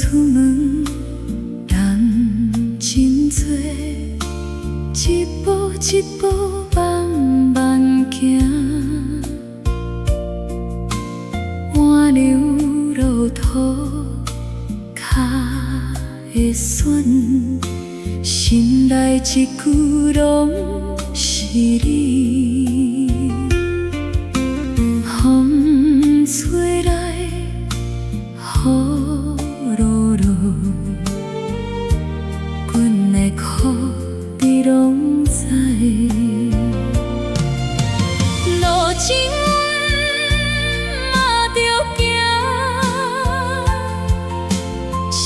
숨은人真多，一步一步慢慢行，换流路途脚会酸，心内一句拢是你。风吹来，雨落落，阮的苦你拢知。路前嘛着行，心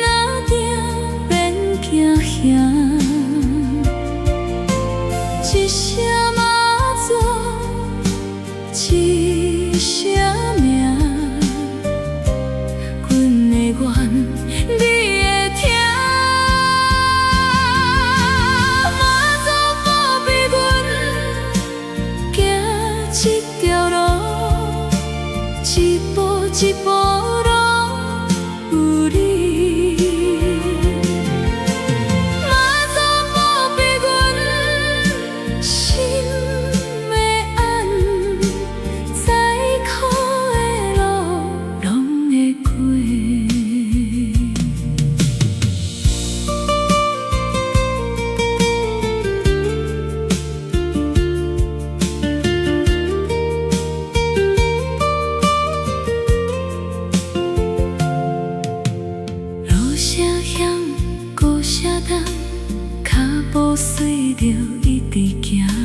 若定免惊吓，一声嘛做一声命，阮的愿你会听。妈祖保庇阮行这条路，一步一步拢有你。妈祖保庇阮心的安，再苦的路拢会过。路声响，鼓声重，脚步随着一直行。